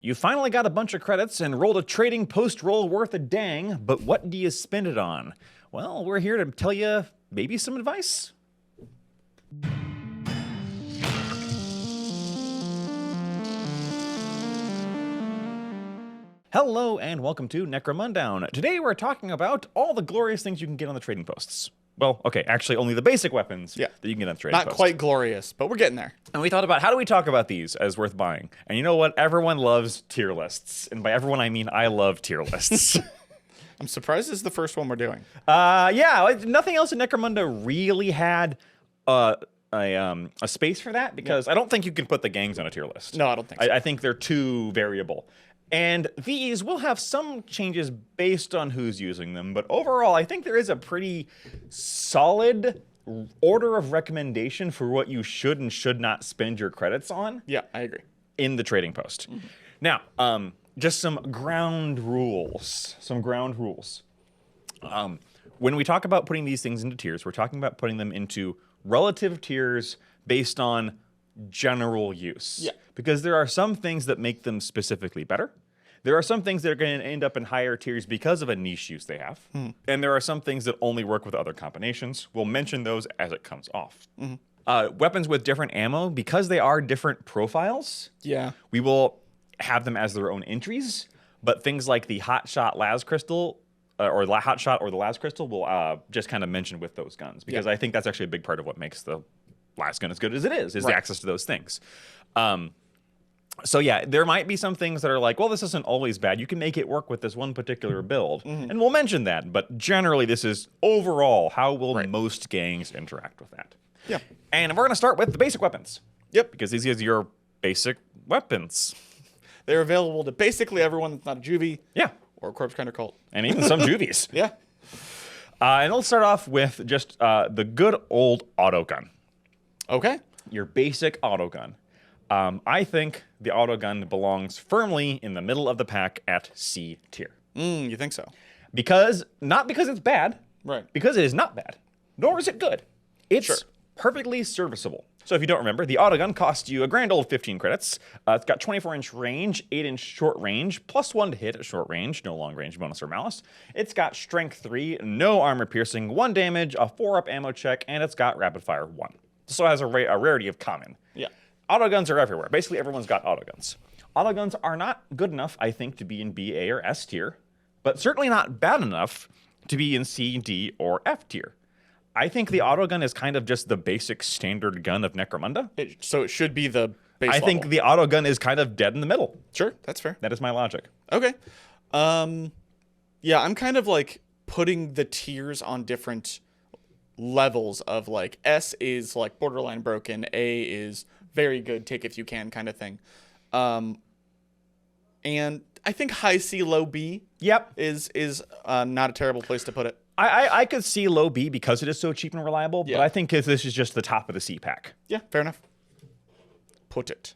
You finally got a bunch of credits and rolled a trading post roll worth a dang, but what do you spend it on? Well, we're here to tell you maybe some advice. Hello and welcome to Necromundown. Today we're talking about all the glorious things you can get on the trading posts. Well, okay, actually only the basic weapons that you can get on the trading post. Not quite glorious, but we're getting there. And we thought about how do we talk about these as worth buying? And you know what? Everyone loves tier lists. And by everyone, I mean I love tier lists. I'm surprised this is the first one we're doing. Yeah, nothing else in Necromunda really had a space for that because I don't think you can put the gangs on a tier list. No, I don't think so. I think they're too variable. And these will have some changes based on who's using them, but overall, I think there is a pretty solid order of recommendation for what you should and should not spend your credits on. Yeah, I agree. In the trading post. Mm-hmm. Now, just some ground rules. When we talk about putting these things into tiers, we're talking about putting them into relative tiers based on general use. Yeah. Because there are some things that make them specifically better. There are some things that are going to end up in higher tiers because of a niche use they have. Mm-hmm. And there are some things that only work with other combinations. We'll mention those as it comes off. Mm-hmm. Weapons with different ammo, because they are different profiles, we will have them as their own entries. But things like the Hot Shot Las Crystal, or the Hot Shot or the Las Crystal, we'll just kind of mention with those guns. Because I think that's actually a big part of what makes the last gun as good as it is the access to those things. So yeah, there might be some things that are like, well, this isn't always bad. You can make it work with this one particular build. Mm-hmm. And we'll mention that. But generally, this is overall, how will most gangs interact with that? Yeah. And we're going to start with the basic weapons. Yep. Because these are your basic weapons. They're available to basically everyone that's not a juvie. Yeah. Or a corpse grinder cult. And even some juvies. Yeah. And let's start off with just the good old autogun. Okay. Your basic autogun. I think the autogun belongs firmly in the middle of the pack at C tier. You think so? Not because it's bad. Right. Because it is not bad. Nor is it good. It's perfectly serviceable. So if you don't remember, the autogun costs you a grand old 15 credits. It's got 24-inch range, 8-inch short range, +1 to hit at short range, no long range bonus or malice. It's got strength 3, no armor piercing, 1 damage, a 4-up ammo check, and it's got rapid fire 1. So it has a rarity of common. Yeah. Autoguns are everywhere. Basically, everyone's got autoguns. Autoguns are not good enough, I think, to be in B, A, or S tier, but certainly not bad enough to be in C, D, or F tier. I think the autogun is kind of just the basic standard gun of Necromunda. So it should be the base level. think the autogun is kind of dead in the middle. Sure, that's fair. That is my logic. Okay. Yeah, I'm kind of like putting the tiers on different levels of like S is like borderline broken, A is very good, take if you can kind of thing. And I think high C, low B is not a terrible place to put it. I could see low B because it is so cheap and reliable, Yeah. but I think this is just the top of the C pack. Yeah, fair enough. Put it.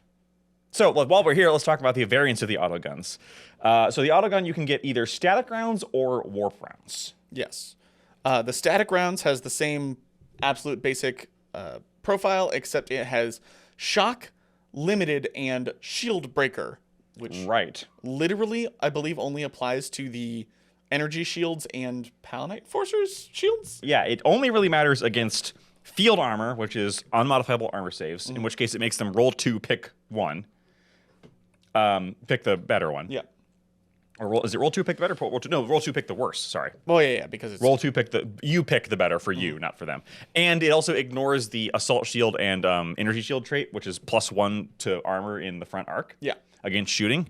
So while we're here, let's talk about the variants of the autoguns. So the autogun, you can get either static rounds or warp rounds. Yes. The static rounds has the same absolute basic profile, except it has shock, limited, and shield breaker, which literally, I believe, only applies to the energy shields and Palanite Forcers shields. Yeah, it only really matters against field armor, which is unmodifiable armor saves, in which case it makes them roll 2, pick 1. Pick the better one. Yeah. Or is it roll 2, pick the better? Roll 2, no, roll 2, pick the worse. Sorry. Oh yeah, because it's roll 2, pick the better for you, not for them. And it also ignores the assault shield and energy shield trait, which is +1 to armor in the front arc. Yeah. Against shooting.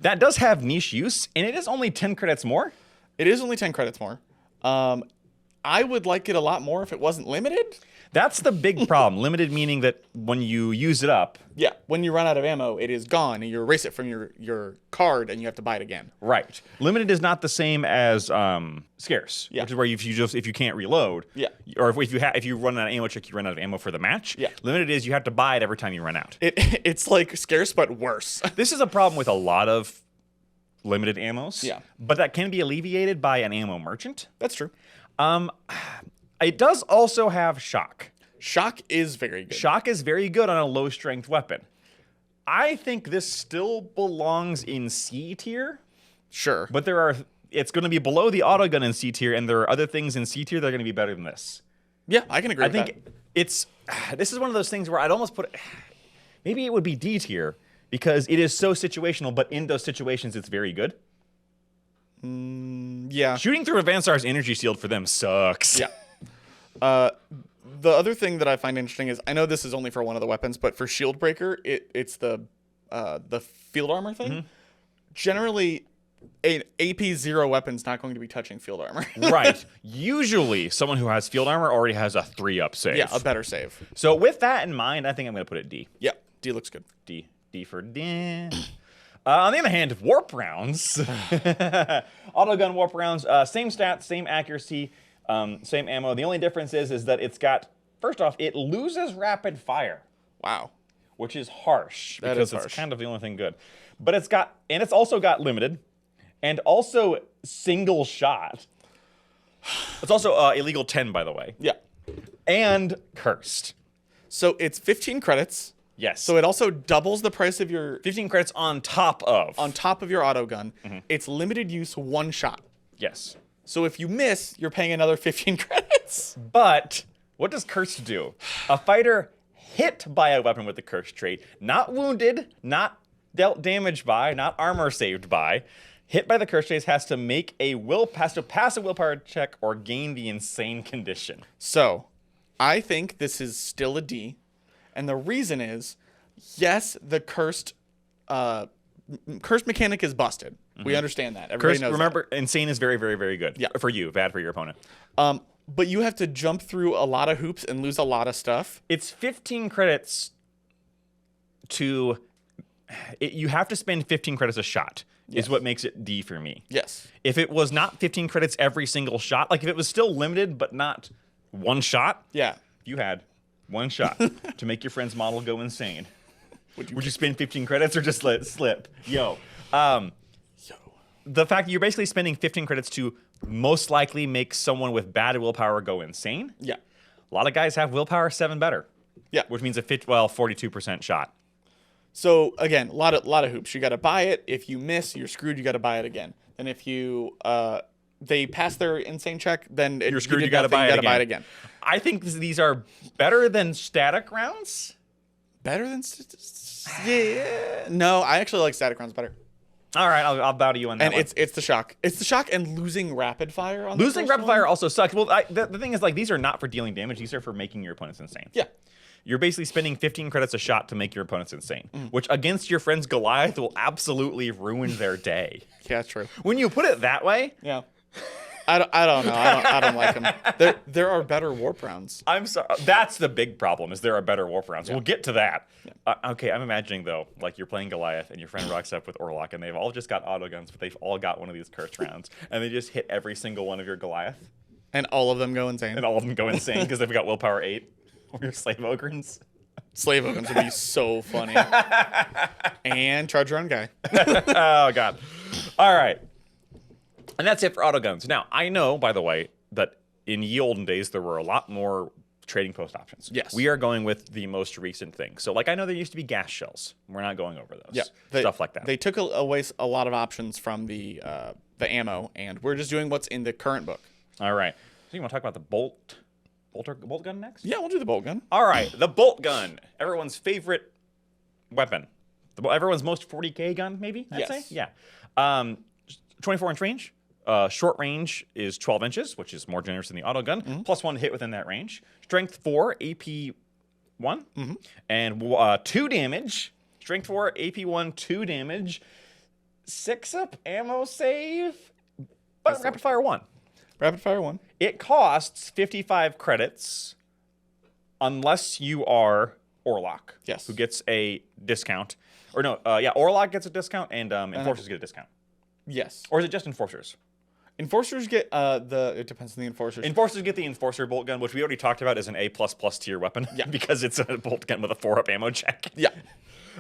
That does have niche use, and it is only 10 credits more. It is only 10 credits more. I would like it a lot more if it wasn't limited. That's the big problem. Limited meaning that when you use it up... Yeah, when you run out of ammo, it is gone, and you erase it from your card, and you have to buy it again. Right. Limited is not the same as scarce, which is where if you can't reload, or if you run out of ammo check, you run out of ammo for the match. Yeah. Limited is you have to buy it every time you run out. It's like scarce, but worse. This is a problem with a lot of limited ammos. Yeah. But that can be alleviated by an ammo merchant. That's true. It does also have shock. Shock is very good. Shock is very good on a low strength weapon. I think this still belongs in C tier, Sure. but it's going to be below the autogun in C tier, and there are other things in C tier that are going to be better than this. Yeah, I can agree with that. I think this is one of those things where I'd almost put it, maybe it would be D tier because it is so situational, but in those situations it's very good. Yeah. Shooting through Avansar's energy shield for them sucks. Yeah. The other thing that I find interesting is I know this is only for one of the weapons, but for Shield Breaker, it's the field armor thing. Generally, an AP 0 weapon's not going to be touching field armor. Right. Usually, someone who has field armor already has a 3-up save. Yeah, a better save. So with that in mind, I think I'm going to put it D. Yeah, D looks good. D for D. On the other hand, warp rounds. Autogun warp rounds, same stats, same accuracy, same ammo. The only difference is that it's got, first off, it loses rapid fire. Wow. Which is harsh. That because is harsh. It's kind of the only thing good. But it's also got limited. And also single shot. It's also illegal 10, by the way. Yeah. And cursed. So it's 15 credits. Yes. So it also doubles the price of your 15 credits on top of your autogun. It's limited use 1 shot. Yes. So if you miss, you're paying another 15 credits. But what does cursed do? A fighter hit by a weapon with the cursed trait, not wounded, not dealt damage by, not armor saved by, hit by the curse trace has to pass a willpower check or gain the insane condition. So, I think this is still a D, and the reason is, yes, the cursed mechanic is busted. We understand that. Everybody knows. Remember, insane is very, very, very good. Yeah. For you, bad for your opponent. But you have to jump through a lot of hoops and lose a lot of stuff. It's 15 credits to. You have to spend 15 credits a shot. Is what makes it D for me. Yes. If it was not 15 credits every single shot, like if it was still limited but not one shot, Yeah. if you had one shot to make your friend's model go insane, would you spend 15 credits or just let it slip? The fact that you're basically spending 15 credits to most likely make someone with bad willpower go insane. Yeah. A lot of guys have willpower 7 better. Yeah. Which means a 42% shot. So again, a lot of hoops. You got to buy it. If you miss, you're screwed. You got to buy it again. And if you they pass their insane check, then you're screwed. You got to buy it again. I think these are better than static rounds. Better than yeah. No, I actually like static rounds better. All right, I'll bow to you on that. And it's the shock. It's the shock and losing rapid fire. Losing rapid fire also sucks. Well, the thing is, like, these are not for dealing damage. These are for making your opponents insane. Yeah. You're basically spending 15 credits a shot to make your opponents insane, which against your friend's Goliath will absolutely ruin their day. Yeah, true. When you put it that way, yeah. I don't know. I don't like them. There are better warp rounds. I'm sorry. That's the big problem. Is there are better warp rounds? Yeah. We'll get to that. Yeah. Okay, I'm imagining though, like you're playing Goliath and your friend rocks up with Orlok, and they've all just got autoguns, but they've all got one of these cursed rounds, and they just hit every single one of your Goliath, and all of them go insane. Because they've got willpower 8. Or your slave ogrins. Slave ogrins would be so funny. And charge your own guy. Oh god. All right. And that's it for autoguns. Now, I know, by the way, that in ye olden days, there were a lot more trading post options. Yes. We are going with the most recent thing. So, like, I know there used to be gas shells. We're not going over those. Yeah. Stuff like that. They took away a lot of options from the ammo, and we're just doing what's in the current book. All right. So you want to talk about the bolt gun next? Yeah, we'll do the bolt gun. All right. The bolt gun. Everyone's favorite weapon. Everyone's most 40K gun, maybe, I'd say? Yeah. 24-inch range. Short range is 12 inches, which is more generous than the auto gun. Plus 1 hit within that range. Strength 4, AP 1. And 2 damage. Strength 4, AP 1, 2 damage. 6-up ammo save. But rapid fire 1. Rapid fire 1. It costs 55 credits unless you are Orlok. Yes. Who gets a discount. Or no, Orlok gets a discount and Enforcers get a discount. Yes. Or is it just Enforcers? Enforcers get it depends on the Enforcers. Enforcers get the Enforcer bolt gun, which we already talked about as an A++ tier weapon. Yeah. Because it's a bolt gun with a 4-up ammo check. Yeah.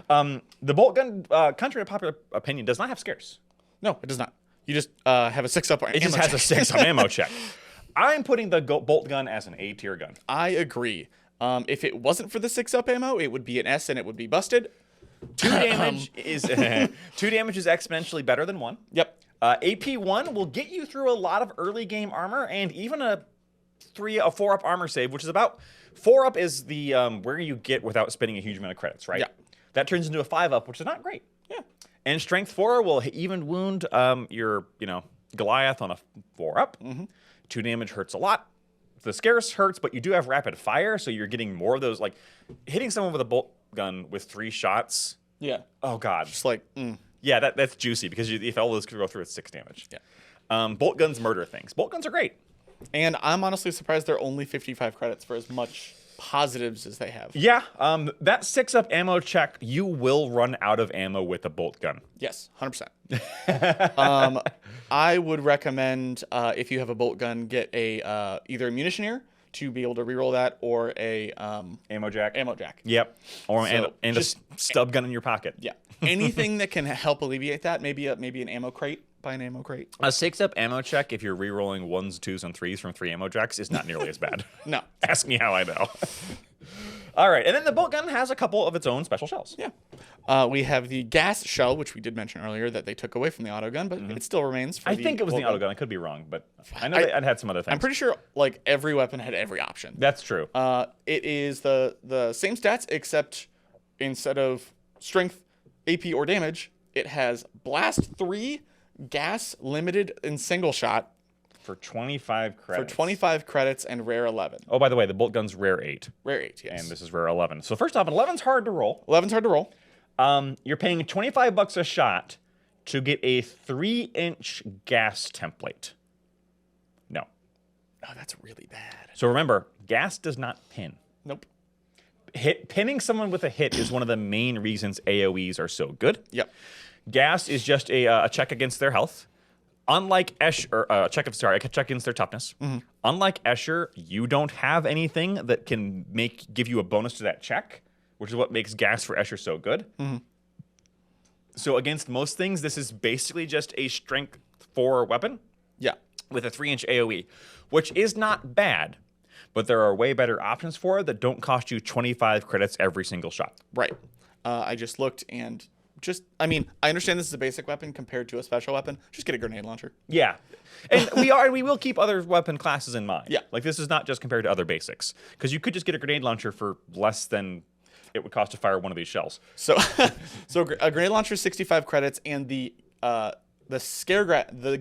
The bolt gun, contrary to popular opinion, does not have scares. No, it does not. You just have a 6-up ammo check. It just has a 6-up ammo check. I'm putting the bolt gun as an A tier gun. I agree. If it wasn't for the 6-up ammo, it would be an S and it would be busted. 2 damage is 2 damage is exponentially better than 1. Yep. AP1 will get you through a lot of early game armor and even a 4-up armor save, which is about 4-up is the where you get without spending a huge amount of credits, right? Yeah. That turns into a 5-up, which is not great. Yeah. And strength 4 will even wound your Goliath on a 4-up. 2 damage hurts a lot. The scarce hurts, but you do have rapid fire, so you're getting more of those. Like hitting someone with a bolt gun with 3 shots. Yeah. Oh god. Just like. Yeah, that's juicy because if all those could go through, it's 6 damage. Yeah. Bolt guns murder things. Bolt guns are great. And I'm honestly surprised they're only 55 credits for as much positives as they have. Yeah, that 6-up ammo check, you will run out of ammo with a bolt gun. Yes, 100%. I would recommend if you have a bolt gun, get a either a munitioneer to be able to reroll that, or a Ammo jack. ammo jack. Yep. Or So and a stub gun in your pocket. Yeah. Anything that can help alleviate that. Maybe an ammo crate. Buy an ammo crate. A 6-up ammo check, if you're rerolling 1s, 2s, and 3s from 3 ammo jacks, is not nearly as bad. No. Ask me how I know. All right, and then the bolt gun has a couple of its own special shells. Yeah. We have the gas shell, which we did mention earlier that they took away from the auto gun, but it still remains. For I think it was the bolt auto gun. I could be wrong, but I know I'd had some other things. I'm pretty sure like every weapon had every option. That's true. It is the same stats, except instead of strength, AP, or damage, it has blast 3, gas limited in single shot For 25 credits. for 25 credits, and rare 11. Oh, by the way, the bolt gun's rare 8. Rare 8, yes. And this is rare 11. So first off, 11's hard to roll. 11's hard to roll. You're paying $25 a shot to get a 3-inch gas template. No. Oh, that's really bad. So remember, gas does not pin. Nope. Pinning someone with a hit is one of the main reasons AoEs are so good. Yep. Gas is just a check against their health. Unlike Escher, a check against their toughness. Unlike Escher, you don't have anything that can give you a bonus to that check, which is what makes gas for Escher so good. So against most things, this is basically just a strength 4 weapon. Yeah. With a 3-inch AoE, which is not bad, but there are way better options for it that don't cost you 25 credits every single shot. Right. I just looked and I understand this is a basic weapon compared to a special weapon. Just get a grenade launcher. Yeah. And we will keep other weapon classes in mind. Yeah. Like this is not just compared to other basics, because you could just get a grenade launcher for less than it would cost to fire one of these shells. So a grenade launcher is 65 credits, and the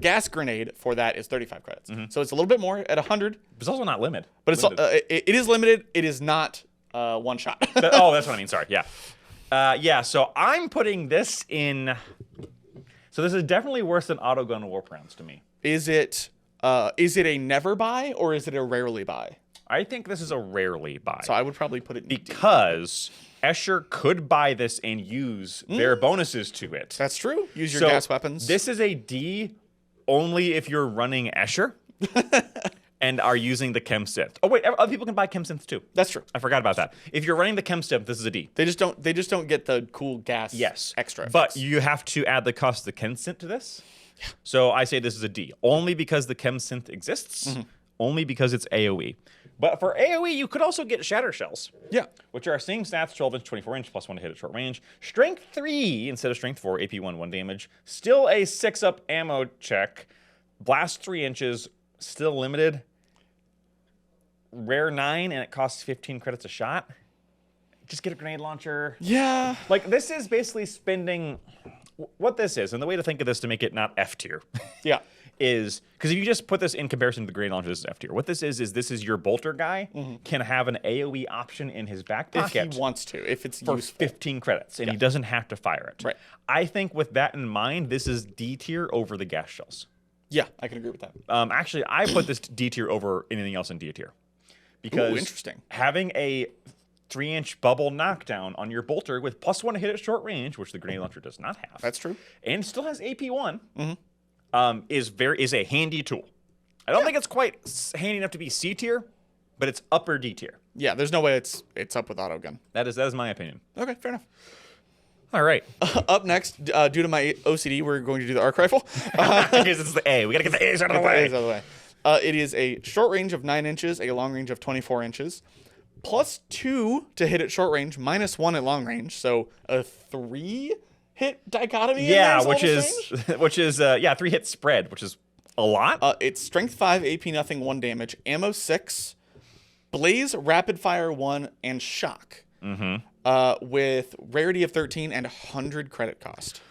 gas grenade for that is 35 credits. So it's a little bit more at 100. It's also not limited. But it is limited. It is not one shot. That's what I mean. Sorry. Yeah. So I'm putting this in. So this is definitely worse than auto gun warp rounds to me. Is it a never buy, or is it a rarely buy? I think this is a rarely buy. So I would probably put it in because Escher could buy this and use their bonuses to it. That's true. Use your gas weapons. This is a D only if you're running Escher and are using the Chem Synth. Oh wait, other people can buy Chem Synths too. That's true. I forgot about that. If you're running the Chem Synth, this is a D. They just don't get the cool gas extra effects. But you have to add the cost of the Chem Synth to this. Yeah. So I say this is a D only because the Chem Synth exists, only because it's AoE. But for AoE, you could also get Shatter Shells. Yeah. Which are same stats, 12-inch, 24-inch, plus 1 to hit at short range. Strength 3 instead of Strength 4, AP 1 damage. Still a 6-up ammo check. Blast 3 inches, still limited. Rare 9, and it costs 15 credits a shot. Just get a grenade launcher. Yeah. Like, this is basically spending... What this is, and the way to think of this to make it not F tier. Yeah. Is because if you just put this in comparison to the grenade launcher, this is F tier. What this is your bolter guy can have an AoE option in his back pocket if he wants to, if it's for useful. 15 credits, and he doesn't have to fire it. Right. I think with that in mind, this is D tier over the gas shells. Yeah, I can agree with that. Actually, I put this D tier over anything else in D tier because interesting. Having a 3-inch bubble knockdown on your bolter with plus 1 to hit at short range, which the grenade launcher does not have. That's true. And still has AP 1. Is a handy tool. I don't think it's quite handy enough to be C tier, but it's upper D tier. Yeah, there's no way it's up with auto gun. That is my opinion. Okay, fair enough. All right. Up next, due to my OCD, we're going to do the arc rifle. Because it's the A. We gotta get the A's out of the way. It is a short range of 9 inches, a long range of 24 inches. +2 to hit at short range, -1 at long range. So a 3-hit dichotomy. Yeah, in there is which is 3-hit spread, which is a lot. It's strength 5, AP nothing, 1 damage, ammo 6, blaze, rapid fire 1, and shock. With rarity of 13 and 100 credit cost.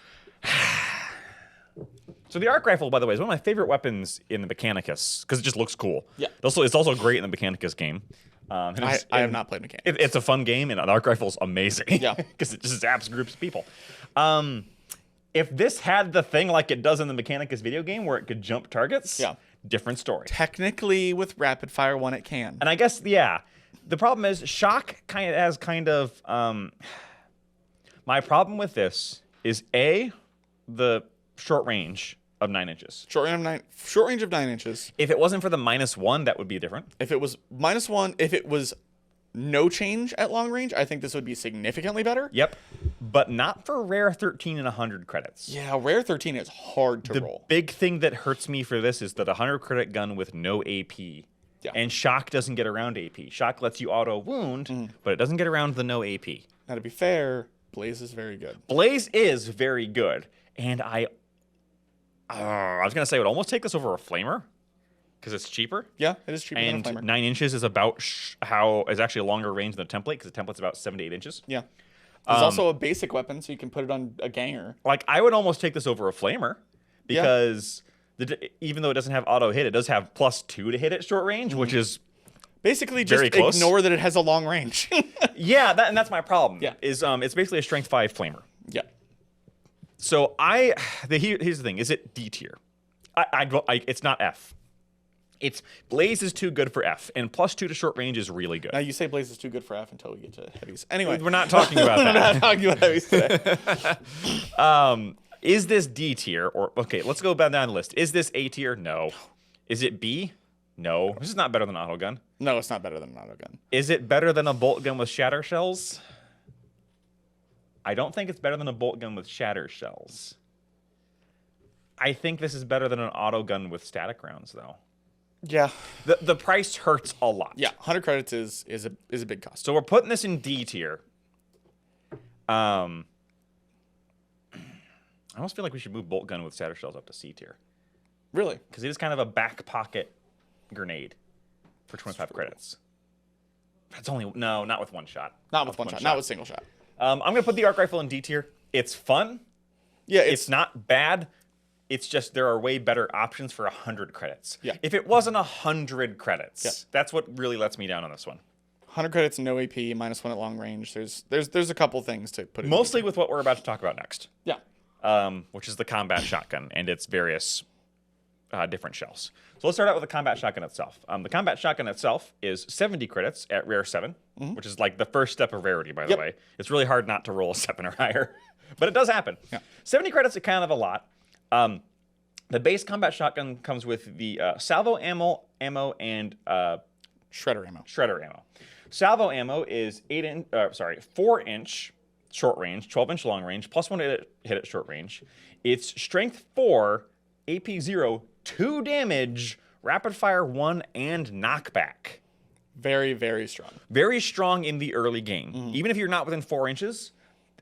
So the arc rifle, by the way, is one of my favorite weapons in the Mechanicus because it just looks cool. Yeah. It's also great in the Mechanicus game. I have not played Mechanicus. It's a fun game, and the arc rifle is amazing. Yeah. Because it just zaps groups of people. If this had the thing like it does in the Mechanicus video game where it could jump targets, different story. Technically, with rapid fire 1, it can. And I guess, the problem is shock kind of my problem with this is the short range of 9 inches. Short range of 9 inches. If it wasn't for the -1, that would be different. If it was -1, if it was no change at long range, I think this would be significantly better. Yep. But not for rare 13 and 100 credits. Yeah, rare 13 is hard to roll. The big thing that hurts me for this is that 100 credit gun with no AP. Yeah. And shock doesn't get around AP. Shock lets you auto wound, but it doesn't get around the no AP. Now, to be fair, Blaze is very good. Blaze is very good. And I was going to say I would almost take this over a flamer because it's cheaper. Yeah, it is cheaper than a And flamer. 9 inches is about is actually a longer range than the template because the template's about 7 to 8 inches. Yeah. There's also a basic weapon, so you can put it on a ganger. Like, I would almost take this over a flamer because even though it doesn't have auto hit, it does have +2 to hit at short range, which is basically just very close. Ignore that it has a long range. Yeah, and that's my problem. Yeah. Is it's basically a strength 5 flamer. Yeah. So here's the thing: is it D tier? It's not F. It's Blaze is too good for F, and +2 to short range is really good. Now you say Blaze is too good for F until we get to heavies. Anyway, We're not talking about that. We're not talking about heavies today. Is this D tier or okay? Let's go back down the list. Is this A tier? No. Is it B? No. This is not better than an autogun. No, it's not better than an autogun. Is it better than a bolt gun with shatter shells? I don't think it's better than a bolt gun with shatter shells. I think this is better than an auto gun with static rounds, though. Yeah. The price hurts a lot. Yeah, 100 credits is a big cost. So we're putting this in D tier. I almost feel like we should move bolt gun with shatter shells up to C tier. Really? Because it is kind of a back pocket grenade for 25 credits. It's only not with one shot. Not with one shot. Not with single shot. I'm gonna put the arc rifle in D tier. It's fun. Yeah, it's not bad. It's just there are way better options for 100 credits. Yeah. If it wasn't 100 credits, that's what really lets me down on this one. 100 credits, no AP, -1 at long range. There's a couple things to put in. Mostly with what we're about to talk about next. Yeah. Which is the combat shotgun and its various different shells. So let's start out with the combat shotgun itself. The combat shotgun itself is 70 credits at rare 7, which is like the first step of rarity, by the way. It's really hard not to roll a 7 or higher, but it does happen. Yeah. 70 credits is kind of a lot. The base combat shotgun comes with the salvo ammo, and shredder ammo. Salvo ammo is 4-inch short range, 12-inch long range, +1 to hit at short range. It's strength 4, AP 0, 2 damage, rapid fire 1, and knockback. Very, very strong. Very strong in the early game. Even if you're not within 4 inches,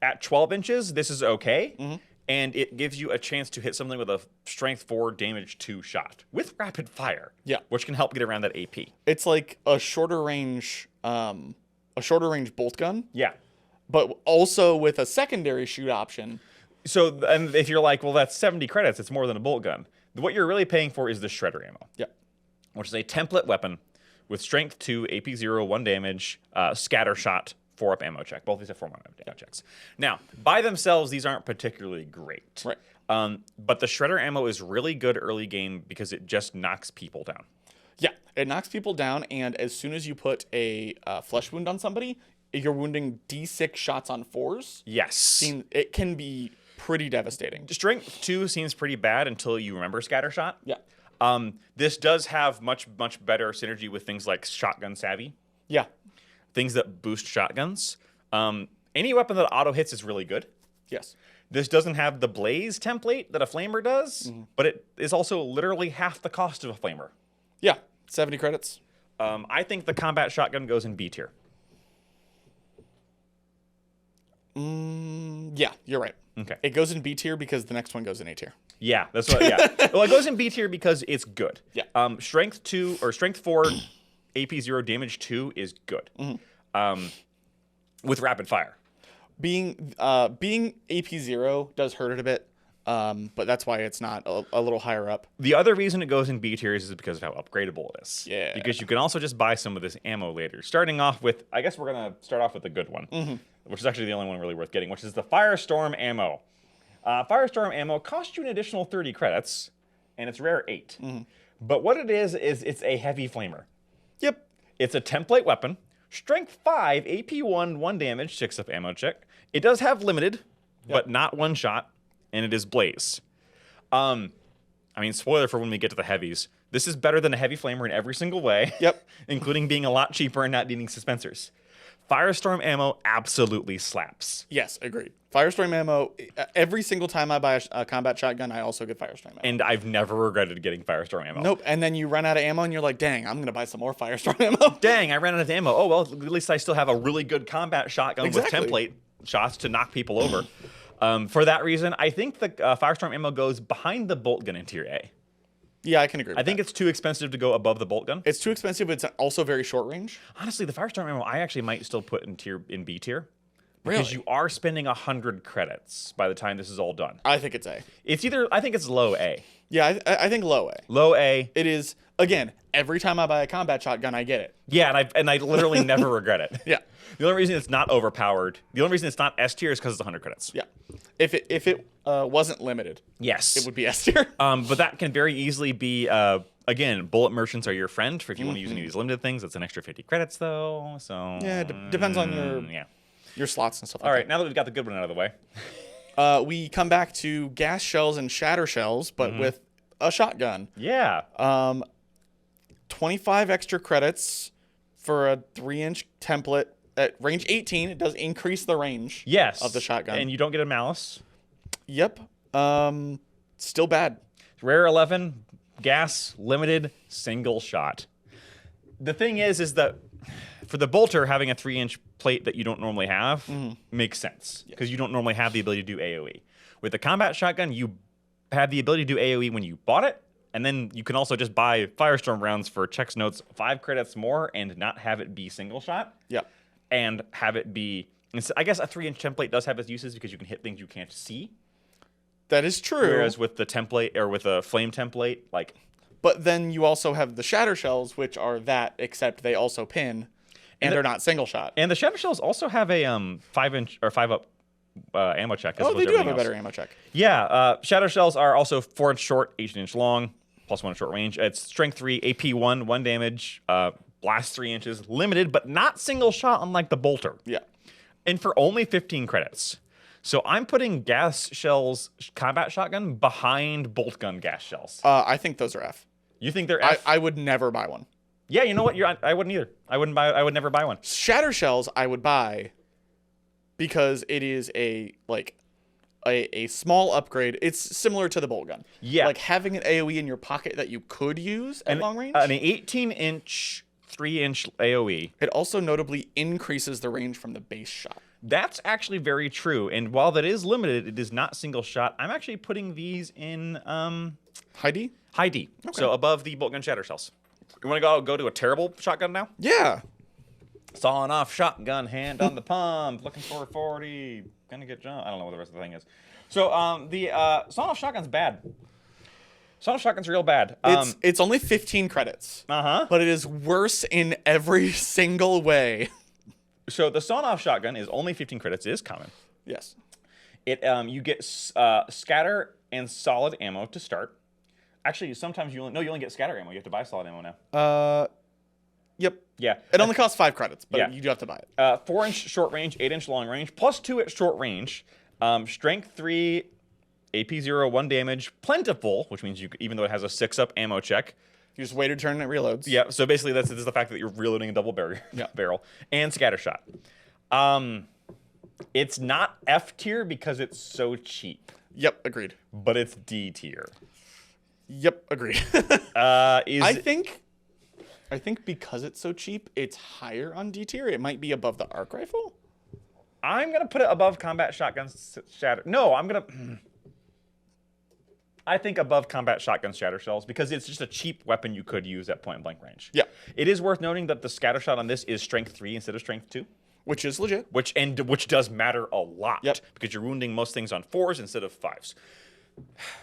at 12 inches, this is okay. And it gives you a chance to hit something with a strength 4, damage 2 shot with rapid fire. Yeah. Which can help get around that AP. It's like a shorter range bolt gun. Yeah. But also with a secondary shoot option. So, and if you're like, well, that's 70 credits, it's more than a bolt gun. What you're really paying for is the shredder ammo. Yeah. Which is a template weapon with strength 2, AP 0, 1 damage, scatter shot, 4-up ammo check. Both these have 4-up ammo checks. Now, by themselves, these aren't particularly great. Right. But the shredder ammo is really good early game because it just knocks people down. Yeah, it knocks people down, and as soon as you put a flesh wound on somebody, you're wounding D6 shots on 4s. Yes. It can be pretty devastating. Strength 2 seems pretty bad until you remember scatter shot. Yeah. This does have much better synergy with things like shotgun savvy. Yeah. Things that boost shotguns. Any weapon that auto hits is really good. Yes. This doesn't have the blaze template that a flamer does, but it is also literally half the cost of a flamer. Yeah. 70 credits. I think the combat shotgun goes in B tier. Yeah, you're right. Okay. It goes in B tier because the next one goes in A tier. Yeah, that's what. Yeah. Well, it goes in B tier because it's good. Yeah. Strength 2 or Strength 4, AP 0, Damage 2 is good. With rapid fire. Being AP 0 does hurt it a bit, but that's why it's not a little higher up. The other reason it goes in B tiers is because of how upgradable it is. Yeah. Because you can also just buy some of this ammo later. Starting off with, I guess we're going to start off with the good one, which is actually the only one really worth getting, which is the Firestorm ammo. Firestorm ammo costs you an additional 30 credits, and it's rare 8. But what it is it's a heavy flamer. Yep. It's a template weapon. Strength 5, AP 1, 1 damage, 6 up ammo check. It does have limited, but not one shot, and it is blaze. I mean, spoiler for when we get to the heavies. This is better than a heavy flamer in every single way. Yep. Including being a lot cheaper and not needing suspensors. Firestorm ammo absolutely slaps. Yes, agreed. Firestorm ammo, every single time I buy a combat shotgun, I also get Firestorm ammo. And I've never regretted getting Firestorm ammo. Nope. And then you run out of ammo and you're like, dang, I'm going to buy some more Firestorm ammo. Dang, I ran out of ammo. Oh, well, at least I still have a really good combat shotgun with template shots to knock people over. For that reason, I think the Firestorm ammo goes behind the bolt gun in tier A. Yeah, I can agree with I think it's too expensive to go above the bolt gun. It's too expensive. It's also very short range. Honestly, the Firestorm ammo I actually might still put in B tier. Really? Because you are spending 100 credits by the time this is all done. I think it's A. I think it's low A. Yeah, I think low A. Low A. It is, again, every time I buy a combat shotgun, I get it. Yeah, and I literally never regret it. Yeah. The only reason it's not overpowered, the only reason it's not S tier is because it's 100 credits. Yeah. If it wasn't limited, yes, it would be S tier. But that can very easily be, again, bullet merchants are your friend for if you want to use any of these limited things. That's an extra 50 credits, though. So yeah, depends on your slots and stuff like that. All right, now that we've got the good one out of the way. We come back to gas shells and shatter shells, but with a shotgun. Yeah. 25 extra credits for a 3-inch template at range 18. It does increase the range of the shotgun. And you don't get a malice. Yep. Still bad. Rare 11, gas, limited, single shot. The thing is that for the bolter, having a 3-inch plate that you don't normally have makes sense because you don't normally have the ability to do AoE. With the combat shotgun, you have the ability to do AoE when you bought it, and then you can also just buy Firestorm rounds for checks notes 5 credits more and not have it be single shot. Yeah. And have it be, I guess a 3-inch template does have its uses because you can hit things you can't see. That is true. Whereas with the template or with a flame template, like. But then you also have the shatter shells, which are that, except they also pin, and they're not single shot. And the shatter shells also have a 5-inch or 5-up ammo check. Oh, they do have a better ammo check. Yeah, shatter shells are also 4-inch short, 18-inch long, plus 1 short range. It's strength 3, AP 1, 1 damage, blast 3 inches, limited, but not single shot, unlike the bolter. Yeah. And for only 15 credits. So I'm putting gas shells combat shotgun behind bolt gun gas shells. I think those are F. You think they're F? I would never buy one. Yeah, you know what? I wouldn't either. I would never buy one. Shatter shells I would buy because it is a small upgrade. It's similar to the bolt gun. Yeah. Like having an AoE in your pocket that you could use at long range. An 18-inch, 3-inch AoE. It also notably increases the range from the base shot. That's actually very true. And while that is limited, it is not single shot. I'm actually putting these in high D? High D. Okay. So above the bolt gun shatter shells. You want to go to a terrible shotgun now? Yeah. Sawing off shotgun, hand on the pump, looking for a 40, gonna get jumped. I don't know what the rest of the thing is. So the sawing off shotgun's bad. Sawing off shotgun's real bad. It's only 15 credits. But it is worse in every single way. So the sawing off shotgun is only 15 credits. It is common. Yes. You get scatter and solid ammo to start. Actually, sometimes you only get scatter ammo. You have to buy solid ammo now. Yep. Yeah. It only costs 5 credits, but you do have to buy it. 4-inch short range, 8-inch long range, plus 2 at short range. Strength 3, AP 0, 1 damage, plentiful, which means even though it has a 6-up ammo check. You just wait your turn and it reloads. Yeah, so basically this is the fact that you're reloading a double barrel. And scatter shot. It's not F tier because it's so cheap. Yep, agreed. But it's D tier. Yep, agreed. I think because it's so cheap, it's higher on D tier. It might be above the arc rifle. I'm going to put it above combat shotguns shatter. No, I think above combat shotgun shatter shells because it's just a cheap weapon you could use at point blank range. Yeah. It is worth noting that the scatter shot on this is strength 3 instead of strength 2. Which is legit. Which does matter a lot. Yep. Because you're wounding most things on 4s instead of 5s.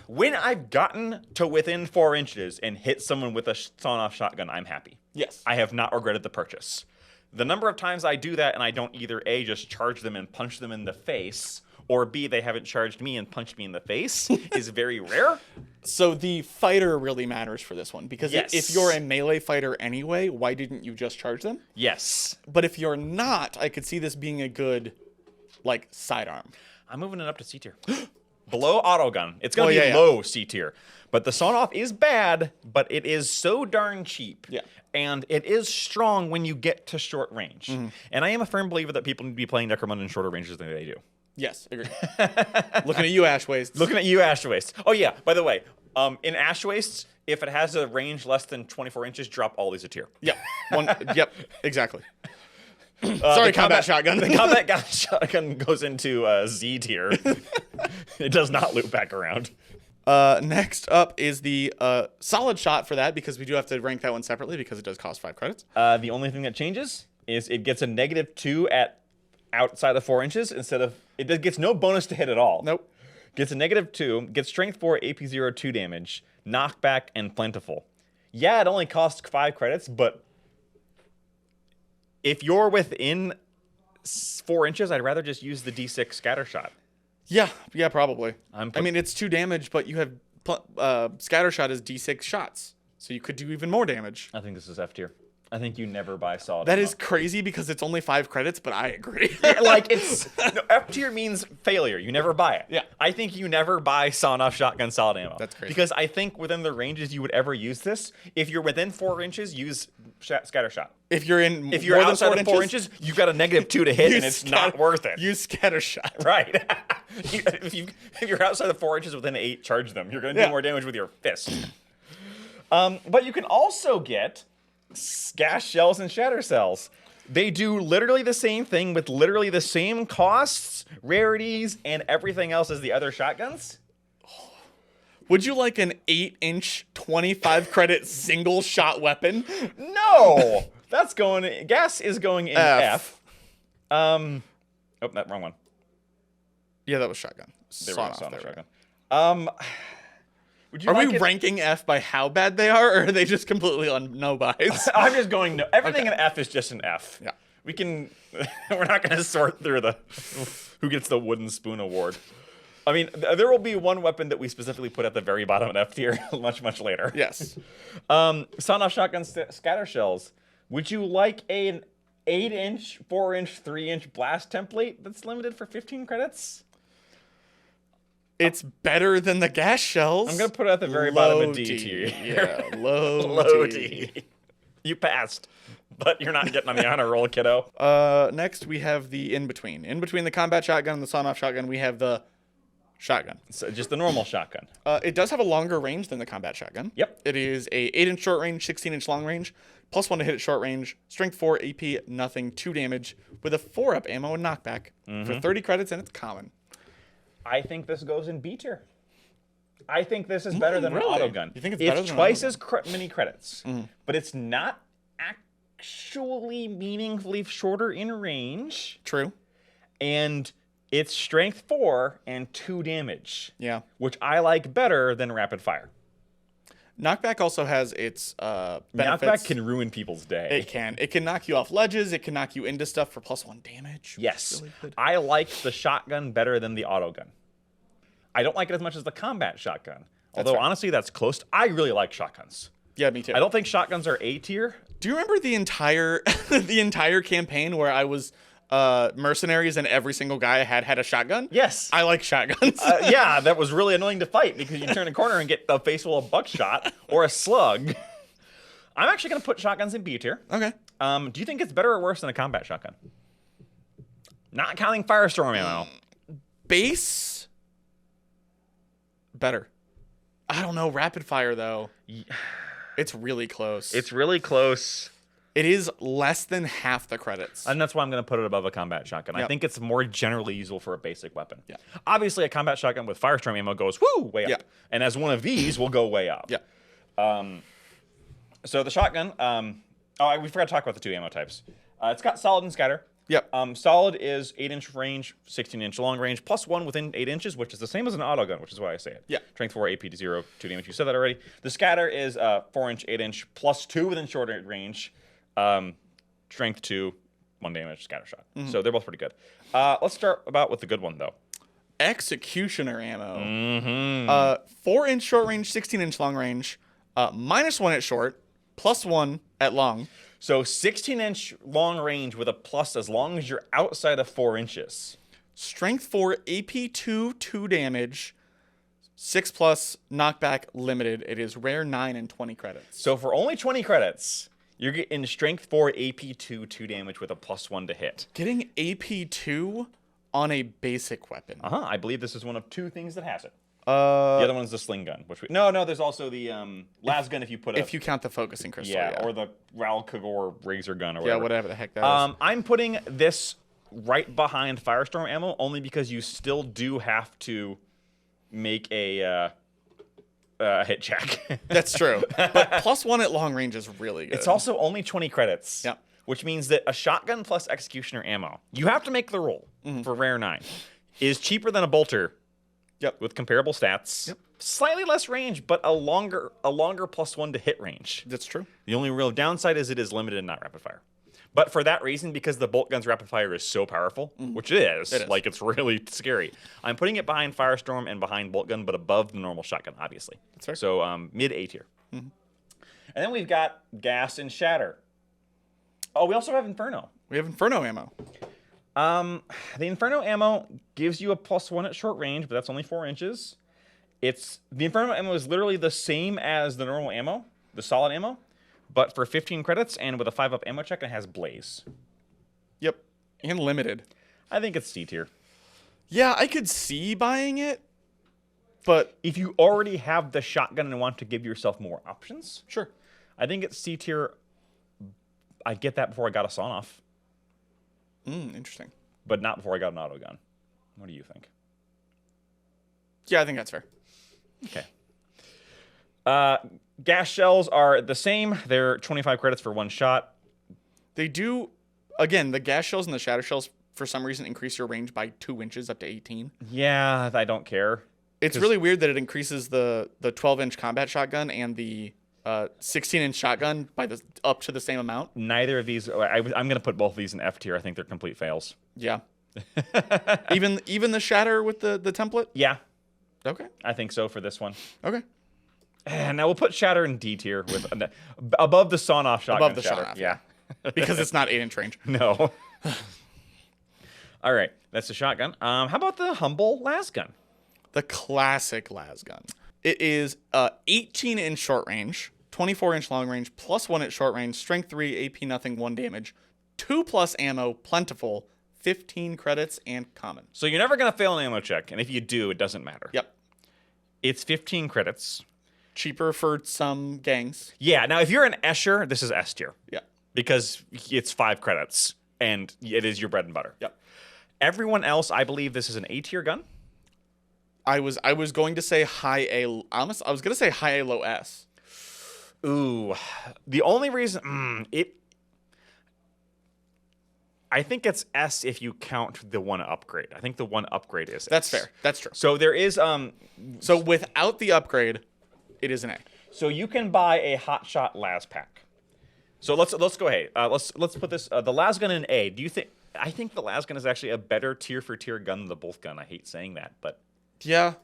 When I've gotten to within 4 inches and hit someone with a sawn-off shotgun, I'm happy. Yes. I have not regretted the purchase. The number of times I do that and I don't either A, just charge them and punch them in the face, or B, they haven't charged me and punched me in the face is very rare. So the fighter really matters for this one, because Yes. if you're a melee fighter anyway, why didn't you just charge them? Yes. But if you're not, I could see this being a good, like, sidearm. I'm moving it up to C tier. Below autogun. It's going to be yeah. low C tier. But the sawn-off is bad, but it is so darn cheap. Yeah. And it is strong when you get to short range. Mm-hmm. And I am a firm believer that people need to be playing Necromunda in shorter ranges than they do. Yes, agree. Looking at you, Ash Waste. Looking at you, Ash Waste. Oh, yeah. By the way, in Ash Wastes, if it has a range less than 24 inches, drop all these a tier. Yep. Yep, exactly. Sorry, combat shotgun. The combat shotgun goes into Z tier. It does not loop back around. Next up is the solid shot for that, because we do have to rank that one separately because it does cost 5 credits. The only thing that changes is it gets a -2 at outside of 4 inches instead of... It gets no bonus to hit at all. Nope. Gets a -2, gets strength 4, AP 0, 2 damage, knockback, and plentiful. Yeah, it only costs 5 credits, but if you're within 4 inches, I'd rather just use the D6 scatter shot. Yeah, probably. I mean, it's 2 damage, but you have scatter shot is D6 shots, so you could do even more damage. I think this is F tier. I think you never buy solid That ammo. is crazy because it's only 5 credits, but I agree. Yeah, like it's no, F tier means failure. You never buy it. Yeah. I think you never buy sawn-off shotgun solid ammo. That's crazy. Because I think within the ranges you would ever use this, if you're within 4 inches, use scatter shot. If you're If you're more outside than of 4 inches, you've got a -2 to hit, and it's not worth it. Use scatter shot. Right. if you're outside of 4 inches within 8, charge them. You're going to do more damage with your fist. But you can also get gas shells and shatter cells. They do literally the same thing with literally the same costs, rarities, and everything else as the other shotguns. Would you like an 8-inch, 25 credit single shot weapon? No! That's going... Gas is going in F. Oh, that wrong one. Yeah, that was shotgun. They were Sawn sawn-off off there, shotgun. Would you Are like we ranking F by how bad they are, or are they just completely on no buys? I'm just going no. Everything in F is just an F. Yeah. We can... We're not going to sort through the... Who gets the wooden spoon award. I mean, there will be one weapon that we specifically put at the very bottom of F tier much, much later. Yes. Sawn-off shotgun scatter shells. Would you like an 8-inch, 4-inch, 3-inch blast template that's limited for 15 credits? It's better than the gas shells. I'm going to put it at the very bottom of D tier. Yeah, Low D. You passed, but you're not getting on the honor roll, kiddo. Next, we have the in-between. In between the combat shotgun and the sawn-off shotgun, we have the shotgun. So just the normal shotgun. It does have a longer range than the combat shotgun. Yep. It is a 8-inch short range, 16-inch long range, +1 to hit at short range, strength 4, AP, nothing, 2 damage, with a 4-up ammo and knockback for 30 credits, and it's common. I think this goes in B tier. I think this is better than really? an autogun. You think it's better than an twice autogun? as many credits, but it's not actually meaningfully shorter in range. True. And it's strength 4 and 2 damage. Yeah. Which I like better than rapid fire. Knockback also has its benefits. Knockback can ruin people's day. It can. It can knock you off ledges. It can knock you into stuff for +1 damage. Yes. Really good. I like the shotgun better than the autogun. I don't like it as much as the combat shotgun. Although, fair. honestly, that's close. I really like shotguns. Yeah, me too. I don't think shotguns are A tier. Do you remember the entire the entire campaign where I was mercenaries and every single guy I had a shotgun? Yes. I like shotguns. Yeah, that was really annoying to fight because you turn a corner and get a face full of buckshot or a slug. I'm actually going to put shotguns in B tier. Okay. Do you think it's better or worse than a combat shotgun? Not counting firestorm ammo. Base better. I don't know. Rapid fire though. It's really close. It's really close. It is less than half the credits. And that's why I'm going to put it above a combat shotgun. I think it's more generally useful for a basic weapon. Yeah. Obviously, a combat shotgun with firestorm ammo goes way up. And as one of these will go way up. Yeah. So the shotgun, we forgot to talk about the two ammo types. It's got solid and scatter. Yep. Solid is 8-inch range, 16-inch long range, +1 within 8 inches, which is the same as an auto gun, which is why I say it. Yeah. Strength 4, AP to 0, 2 damage. You said that already. The scatter is 4-inch, 8-inch, +2 within short range, strength 2, 1 damage, scatter shot. So they're both pretty good. Let's start with the good one, though. Executioner ammo. 4-inch short range, 16-inch long range, -1 at short, +1 at long. So 16-inch long range with a plus as long as you're outside of 4 inches. Strength 4, AP 2, 2 damage, 6+ knockback limited. It is rare 9 and 20 credits. So for only 20 credits, you're getting Strength 4, AP 2, 2 damage with a +1 to hit. Getting AP 2 on a basic weapon. I believe this is one of 2 things that has it. The other one's the sling gun, which no, there's also the las gun if you put if you count the focusing crystal. Yeah, or the Ral Kagor razor gun or whatever. Yeah, whatever the heck that is. I'm putting this right behind firestorm ammo only because you still do have to make a hit check. That's true. But +1 at long range is really good. It's also only 20 credits. Yeah. Which means that a shotgun plus executioner ammo, you have to make the roll for rare 9, is cheaper than a bolter. Yep. With comparable stats. Yep. Slightly less range, but a longer +1 to hit range. That's true. The only real downside is it is limited and not rapid fire. But for that reason, because the bolt gun's rapid fire is so powerful, which it is, like it's really scary, I'm putting it behind firestorm and behind bolt gun, but above the normal shotgun, obviously. That's fair. So mid A tier. And then we've got gas and shatter. Oh, we also have inferno. We have inferno ammo. The Inferno ammo gives you a +1 at short range, but that's only 4 inches. The Inferno ammo is literally the same as the normal ammo, the solid ammo, but for 15 credits and with a 5-up ammo check, it has blaze. Yep. And limited. I think it's C tier. Yeah, I could see buying it, but if you already have the shotgun and want to give yourself more options, sure. I think it's C tier. I get that before I got a sawn-off. Interesting. But not before I got an auto gun. What do you think? Yeah, I think that's fair. Okay. Gas shells are the same. They're 25 credits for 1 shot. They do, again, the gas shells and the shatter shells, for some reason, increase your range by 2 inches up to 18. Yeah, I don't care. It's really weird that it increases the 12-inch combat shotgun and the 16-inch shotgun by up to the same amount. Neither of these. I'm going to put both of these in F tier. I think they're complete fails. Yeah. even the shatter with the template? Yeah. Okay. I think so for this one. Okay. And now we'll put shatter in D tier with above the sawn-off shotgun. Above the shatter. sawn-off, yeah. Because it's not 8-inch range. No. All right. That's the shotgun. How about the humble las gun? The classic las gun. It is 18-inch short range, 24-inch long range, +1 at short range, strength 3, AP nothing, 1 damage, 2+ ammo, plentiful, 15 credits, and common. So you're never going to fail an ammo check, and if you do, it doesn't matter. Yep. It's 15 credits. Cheaper for some gangs. Yeah. Now, if you're an Escher, this is S tier. Yeah. Because it's 5 credits, and it is your bread and butter. Yep. Everyone else, I believe this is an A tier gun. I was going to say high A. I was going to say high A, low S. Ooh, the only reason I think it's S if you count the 1 upgrade. I think the 1 upgrade is S. That's fair. That's true. So there is So without the upgrade, it is an A. So you can buy a Hotshot las pack. So let's go ahead. Let's put this the las gun in A. Do you think? I think the las gun is actually a better tier for tier gun than the bolt gun. I hate saying that, but yeah,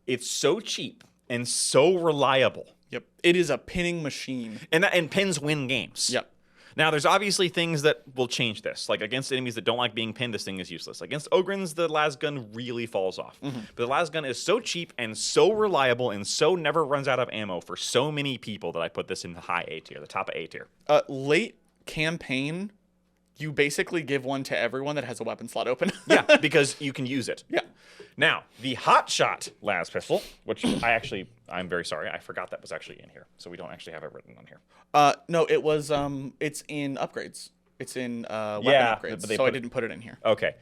it's so cheap and so reliable. Yep. It is a pinning machine. And pins win games. Yep. Now, there's obviously things that will change this. Like, against enemies that don't like being pinned, this thing is useless. Against Ogrins, the las gun really falls off. But the las gun is so cheap and so reliable and so never runs out of ammo for so many people that I put this in the high A tier, the top of A tier. Late campaign, you basically give one to everyone that has a weapon slot open. Yeah, because you can use it. Yeah. Now, the Hot Shot las pistol, which I'm very sorry, I forgot that was actually in here, so we don't actually have it written on here. No, it was, it's in upgrades. It's in weapon upgrades, so I didn't put it in here. Okay,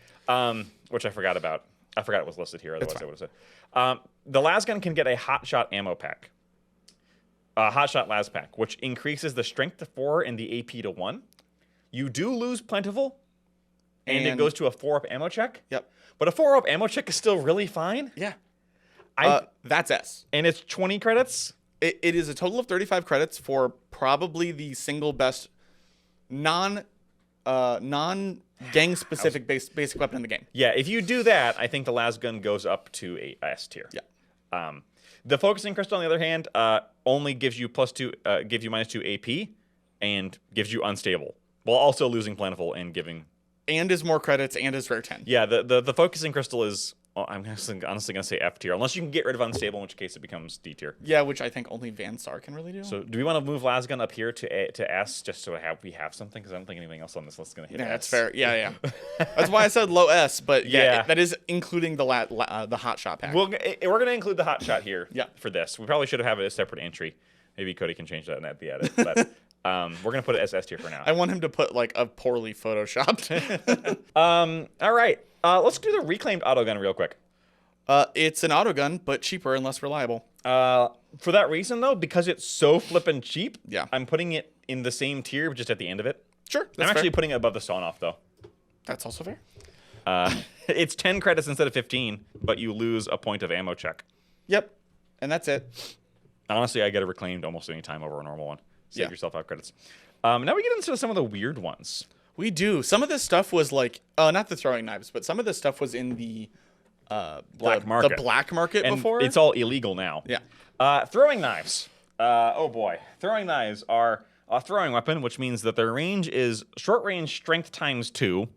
which I forgot about. I forgot it was listed here, otherwise I would have said. The las gun can get a Hot Shot ammo pack. Hot Shot las pack, which increases the strength to 4 and the AP to 1. You do lose plentiful, and it goes to a 4-up ammo check. Yep. But a 4-up ammo check is still really fine. Yeah. That's S. And it's 20 credits? It is a total of 35 credits for probably the single best non-gang specific basic weapon in the game. Yeah, if you do that, I think the las gun goes up to a S tier. Yeah. The Focusing Crystal, on the other hand, only gives you gives you -2 AP and gives you unstable, while also losing plentiful and giving... And is more credits and is rare 10. Yeah, the Focusing Crystal is, I'm honestly going to say F tier, unless you can get rid of unstable, in which case it becomes D tier. Yeah, which I think only Van Sar can really do. So do we want to move las gun up here to S, just so we have something? Because I don't think anything else on this list is going to hit S. That's fair. Yeah. That's why I said low S, but yeah. That is including the Hot Shot pack. We're going to include the Hot Shot here for this. We probably should have a separate entry. Maybe Cody can change that at the edit. But we're going to put it as S tier for now. I want him to put like a poorly photoshopped. All right. Let's do the Reclaimed Autogun real quick. It's an autogun, but cheaper and less reliable. For that reason, though, because it's so flippin' cheap, I'm putting it in the same tier, but just at the end of it. Sure. I'm actually putting it above the Sawn-Off, though. That's also fair. It's 10 credits instead of 15, but you lose a point of ammo check. Yep. And that's it. Honestly, I get it reclaimed almost any time over a normal one. Save yourself 5 credits. Now we get into some of the weird ones. We do. Some of this stuff was like, not the throwing knives, but some of this stuff was in the black market. The black market and before. It's all illegal now. Yeah. Throwing knives. Oh boy. Throwing knives are a throwing weapon, which means that their range is short range strength times 2,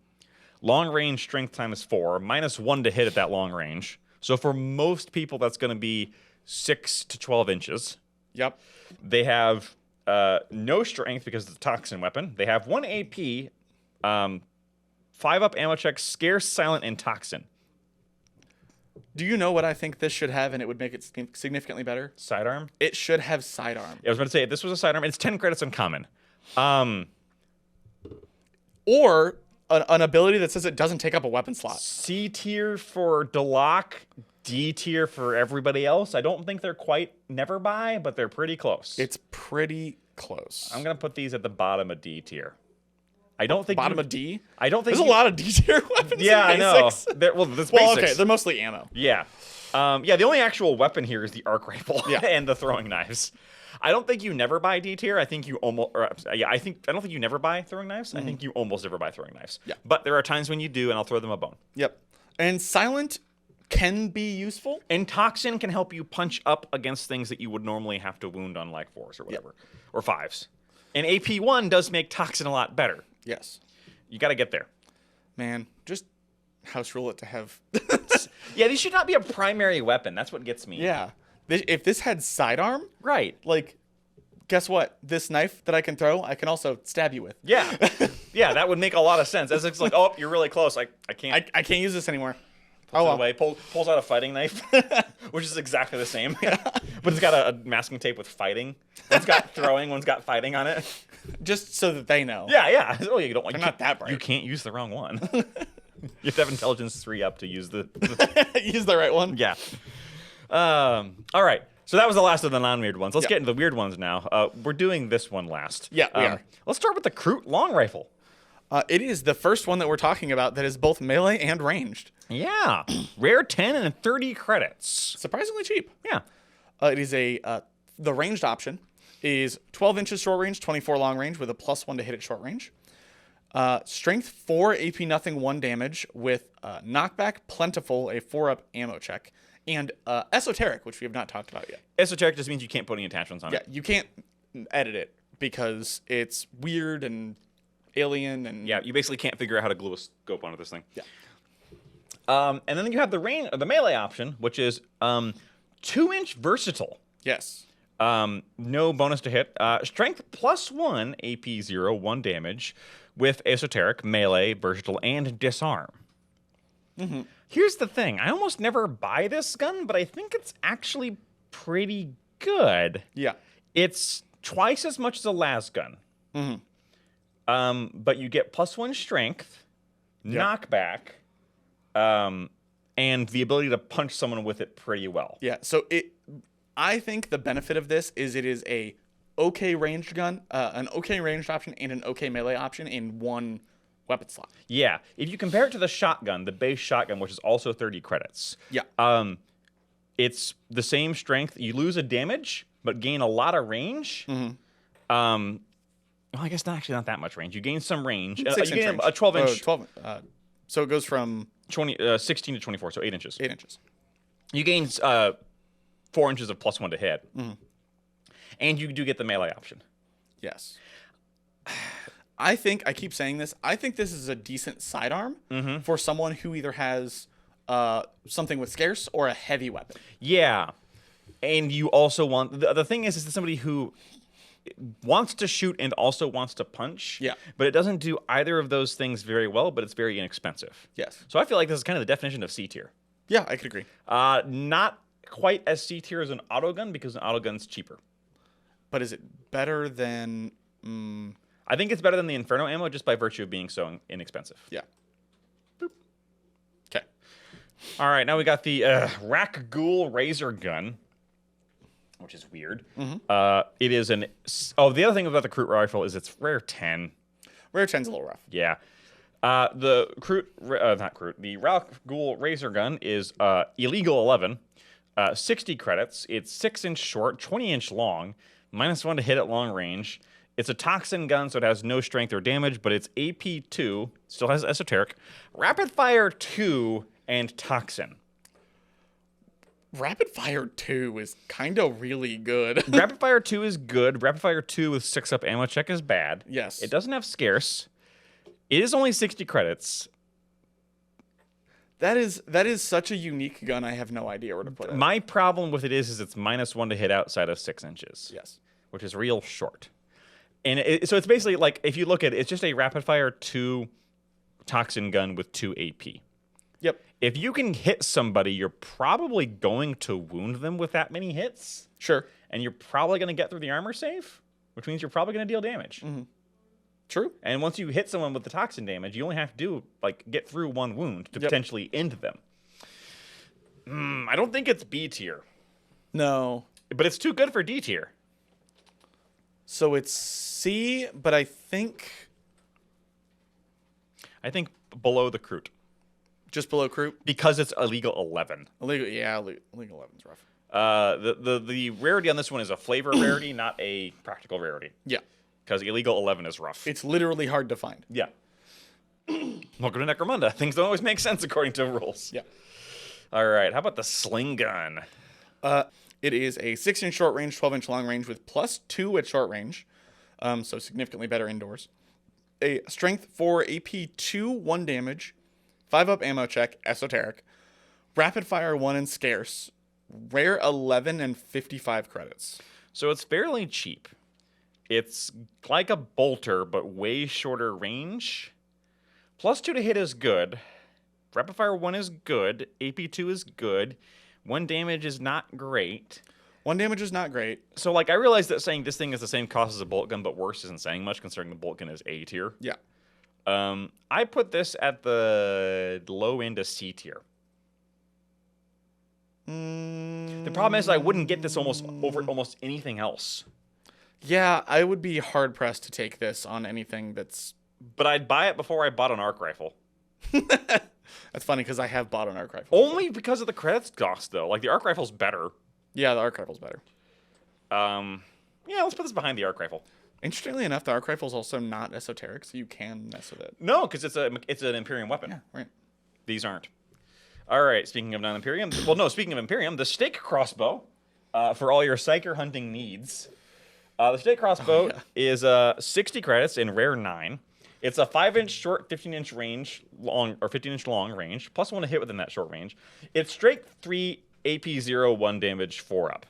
long range strength times 4, -1 to hit at that long range. So for most people, that's going to be 6 to 12 inches. Yep. They have no strength because it's a toxin weapon. They have 1 AP, 5-up ammo check, scarce, silent, and toxin. Do you know what I think this should have, and it would make it significantly better? Sidearm? It should have sidearm. Yeah, I was about to say, if this was a sidearm, it's 10 credits uncommon. Or an ability that says it doesn't take up a weapon slot. C tier for Deloc, D tier for everybody else. I don't think they're quite never buy, but they're pretty close. It's pretty close. I'm going to put these at the bottom of D tier. I don't think bottom of D. I don't think there's a lot of D tier weapons. Yeah, in I know. basics. That's basics. Okay, they're mostly ammo. Yeah, the only actual weapon here is the arc rifle and the throwing knives. I don't think you never buy D tier. I think you almost. I don't think you never buy throwing knives. I think you almost never buy throwing knives. Yeah, but there are times when you do, and I'll throw them a bone. Yep. And silent can be useful. And toxin can help you punch up against things that you would normally have to wound on like 4s or whatever, or 5s. And AP1 does make toxin a lot better. Yes. You got to get there. Man, just house rule it to have. Yeah, these should not be a primary weapon. That's what gets me. Yeah. If this had sidearm, right? Like, guess what? This knife that I can throw, I can also stab you with. Yeah. Yeah, that would make a lot of sense. As it's like, oh, you're really close. I can't. I can't use this anymore. Away, pulls out a fighting knife, which is exactly the same. But it's got a masking tape with fighting. One's got throwing, one's got fighting on it. Just so that they know. Yeah. Oh, you don't. They're not that bright. You can't use the wrong one. You have to have intelligence 3 up to use the use the right one. Yeah. All right. So that was the last of the non-weird ones. Let's get into the weird ones now. We're doing this one last. Yeah, we are. Let's start with the Kroot long rifle. It is the first one that we're talking about that is both melee and ranged. Yeah. Rare 10 and 30 credits. Surprisingly cheap. Yeah. It is the ranged option is 12 inches short range, 24 long range with a +1 to hit at short range. Strength 4, AP nothing, 1 damage with knockback, plentiful, a 4-up ammo check. And esoteric, which we have not talked about yet. Esoteric just means you can't put any attachments on it. Yeah, you can't edit it because it's weird and alien and yeah, you basically can't figure out how to glue a scope onto this thing. Yeah. And then you have the melee option, which is 2-inch versatile. Yes. No bonus to hit. Strength +1, AP 0, 1 damage, with esoteric, melee, versatile, and disarm. Here's the thing. I almost never buy this gun, but I think it's actually pretty good. Yeah. It's twice as much as a las gun. But you get +1 strength, knockback, and the ability to punch someone with it pretty well. Yeah. So I think the benefit of this is it is a okay ranged gun, an okay ranged option, and an okay melee option in one weapon slot. Yeah. If you compare it to the shotgun, the base shotgun, which is also 30 credits. Yeah. It's the same strength. You lose a damage, but gain a lot of range. Well, I guess not that much range. You gain some range. You gain a 12-inch. 12. So it goes from 16 to 24, so 8 inches. 8 inches. You gain 4 inches of +1 to hit. And you do get the melee option. Yes. I keep saying this, I think this is a decent sidearm for someone who either has something with scarce or a heavy weapon. Yeah. And you also want... The thing is somebody who wants to shoot and also wants to punch. Yeah. But it doesn't do either of those things very well, but it's very inexpensive. Yes. So I feel like this is kind of the definition of C tier. Yeah, I could agree. Not quite as C tier as an autogun because an autogun's cheaper. But is it better than... I think it's better than the Inferno ammo just by virtue of being so inexpensive. Yeah. Boop. Okay. All right, now we got the Rack Ghoul Razor Gun, which is weird. It is an... Oh, the other thing about the Crute Rifle is it's rare 10. Rare 10's a little rough. Yeah. The the Rack Ghoul Razor Gun is illegal 11, 60 credits. It's 6-inch short, 20-inch long, -1 to hit at long range. It's a toxin gun, so it has no strength or damage, but it's AP 2, still has esoteric, rapid fire 2, and toxin. Rapid fire 2 is kind of really good. Rapid fire 2 is good. Rapid fire 2 with 6-up ammo check is bad. Yes. It doesn't have scarce. It is only 60 credits. That is such a unique gun. I have no idea where to put it. My problem with it is it's -1 to hit outside of 6 inches. Yes. Which is real short. And so it's basically like, if you look at it, it's just a rapid fire 2 toxin gun with 2 AP. Yep. If you can hit somebody, you're probably going to wound them with that many hits. Sure. And you're probably going to get through the armor save, which means you're probably going to deal damage. True. And once you hit someone with the toxin damage, you only have to do, get through 1 wound to potentially end them. I don't think it's B tier. No. But it's too good for D tier. So it's C, but I think below the Crute. Just below Crute? Because it's illegal 11. Illegal 11's rough. The rarity on this one is a flavor rarity, not a practical rarity. Yeah. Because illegal 11 is rough. It's literally hard to find. Yeah. Welcome to Necromunda. Things don't always make sense according to rules. Yeah. All right. How about the sling gun? It is a 6-inch short range, 12-inch long range with +2 at short range. So significantly better indoors. A strength 4, AP 2, 1 damage, 5-up ammo check, esoteric, rapid fire 1 and scarce, rare 11 and 55 credits. So it's fairly cheap. It's like a bolter, but way shorter range. +2 to hit is good. Rapid fire 1 is good. AP 2 is good. 1 damage is not great. 1 damage is not great. So, I realize that saying this thing is the same cost as a bolt gun, but worse isn't saying much, considering the bolt gun is A tier. Yeah. I put this at the low end of C tier. The problem is I wouldn't get this over almost anything else. Yeah, I would be hard-pressed to take this on anything that's... But I'd buy it before I bought an arc rifle. That's funny, because I have bought an arc rifle. Only because of the credits cost, though. The arc rifle's better. Yeah, the arc rifle's better. Yeah, let's put this behind the arc rifle. Interestingly enough, the arc rifle's also not esoteric, so you can mess with it. No, because it's an Imperium weapon. Yeah, right. These aren't. All right, speaking of non-Imperium... Well, no, speaking of Imperium, the stake crossbow, for all your psyker hunting needs. The stake crossbow is 60 credits in rare 9. It's a 5-inch short, 15-inch range long, or 15-inch long range, +1 to hit within that short range. It's straight 3 AP 0, 1 damage, 4-up,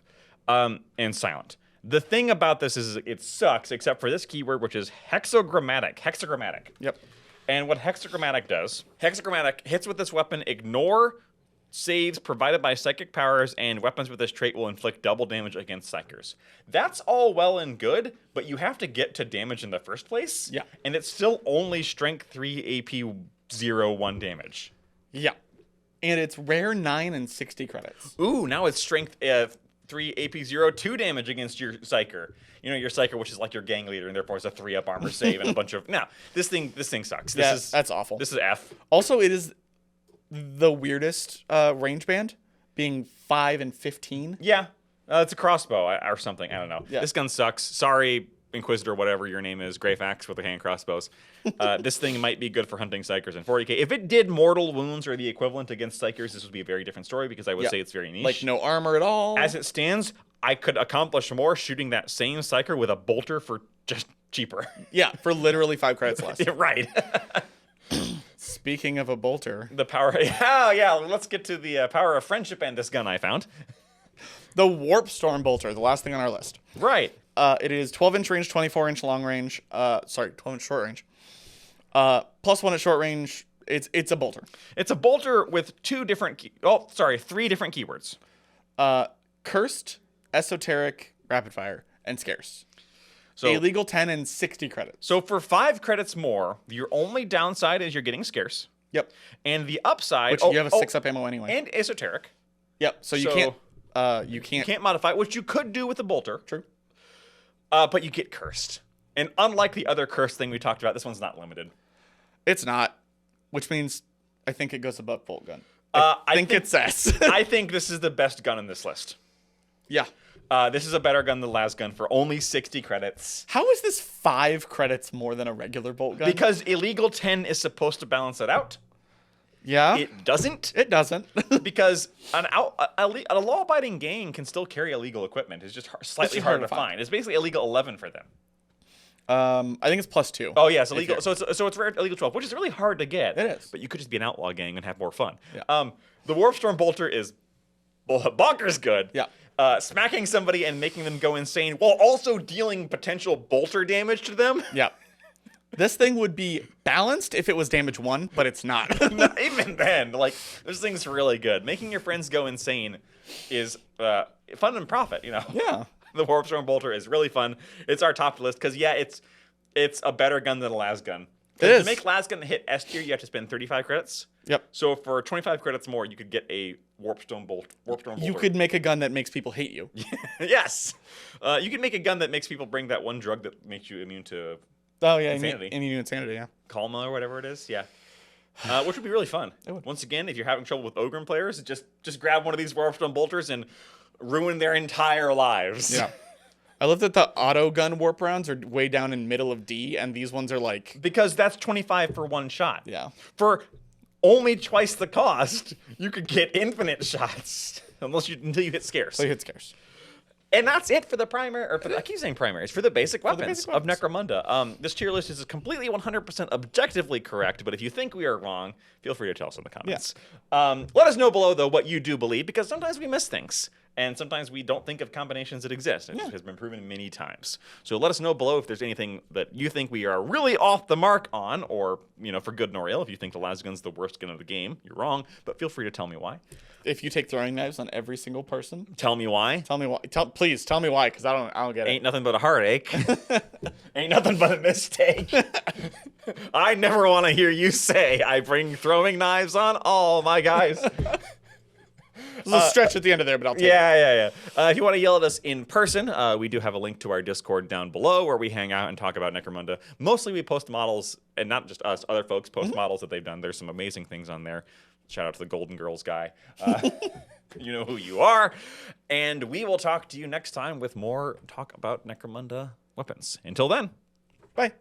and silent. The thing about this is it sucks, except for this keyword, which is hexagrammatic. Hexagrammatic. Yep. And what hexagrammatic does, hexagrammatic hits with this weapon, ignore saves provided by psychic powers, and weapons with this trait will inflict double damage against psychers. That's all well and good, but you have to get to damage in the first place. Yeah. And it's still only strength 3 AP 0 1 damage. Yeah. And it's rare 9 and 60 credits. Ooh, now it's strength 3 AP 0 2 damage against your psyker. You know, your psyker, which is like your gang leader, and therefore it's a 3-up armor save and a bunch of... Now, this thing sucks. That's awful. This is F. Also, it is the weirdest range band, being 5 and 15. Yeah. It's a crossbow or something. I don't know. Yeah. This gun sucks. Sorry, Inquisitor, whatever your name is, Greyfax with the hand crossbows. This thing might be good for hunting psychers in 40k. If it did mortal wounds or the equivalent against psychers, this would be a very different story because I would say it's very niche. Like no armor at all. As it stands, I could accomplish more shooting that same psyker with a bolter for just cheaper. Yeah, for literally 5 credits less. Yeah, right. Speaking of a bolter. The power... Yeah, let's get to the power of friendship and this gun I found. The Warp Storm Bolter, the last thing on our list. Right. It is 12-inch range, 24-inch long range. 12-inch short range. +1 at short range. It's a bolter. It's a bolter with three different keywords. Cursed, esoteric, rapid fire, and scarce. So illegal 10 and 60 credits. So for 5 credits more, your only downside is you're getting scarce. Yep. And the upside... Which you have a 6-up ammo anyway. And esoteric. Yep. So you can't... You can't modify, which you could do with the bolter. True. But you get cursed. And unlike the other curse thing we talked about, this one's not limited. It's not. Which means I think it goes above bolt gun. I think it's S. I think this is the best gun in this list. Yeah. This is a better gun than the last gun for only 60 credits. How is this 5 credits more than a regular bolt gun? Because illegal 10 is supposed to balance it out. Yeah. It doesn't. It doesn't. Because a law-abiding gang can still carry illegal equipment. It's just slightly harder to find. It's basically illegal 11 for them. I think it's +2. Oh yeah, it's illegal. So it's rare illegal 12, which is really hard to get. It is. But you could just be an outlaw gang and have more fun. Yeah. The Warpstorm Bolter is bonkers good. Yeah. Smacking somebody and making them go insane while also dealing potential bolter damage to them. Yeah. This thing would be balanced if it was damage 1, but it's not. Not even then. Like, this thing's really good. Making your friends go insane is fun and profit, you know? Yeah. The Warpstorm Bolter is really fun. It's our top list because, yeah, it's a better gun than the lasgun. It is. To make lasgun hit S tier, you have to spend 35 credits. Yep. So for 25 credits more, you could get a Warpstorm Bolter. You could make a gun that makes people hate you. Yes. You could make a gun that makes people bring that one drug that makes you immune to Oh, yeah. insanity. Insanity, yeah. Calma or whatever it is. Yeah. Which would be really fun. It would. Once again, if you're having trouble with Ogrim players, just grab one of these Warpstone Bolters and ruin their entire lives. Yeah. I love that the auto gun warp rounds are way down in middle of D, and these ones are like... Because that's 25 for one shot. Yeah. For only twice the cost, you could get infinite shots until you hit scarce. So you hit scarce. And that's it for the primary, or I keep saying primaries, for the basic weapons of weapons. Necromunda. This tier list is completely 100% objectively correct, but if you think we are wrong, feel free to tell us in the comments. Yeah. Let us know below, though, what you do believe, because sometimes we miss things. And sometimes we don't think of combinations that exist. It has been proven many times. So let us know below if there's anything that you think we are really off the mark on, or, you know, for good nor ill. If you think the lasgun's the worst gun of the game, you're wrong. But feel free to tell me why. If you take throwing knives on every single person, tell me why. Tell me why. Please tell me why, because I don't get it. Ain't nothing but a heartache. Ain't nothing but a mistake. I never want to hear you say I bring throwing knives on all my guys. There's a stretch at the end of there, but I'll take it. Yeah. If you want to yell at us in person, we do have a link to our Discord down below where we hang out and talk about Necromunda. Mostly we post models, and not just us, other folks post models that they've done. There's some amazing things on there. Shout out to the Golden Girls guy. You know who you are. And we will talk to you next time with more talk about Necromunda weapons. Until then, bye.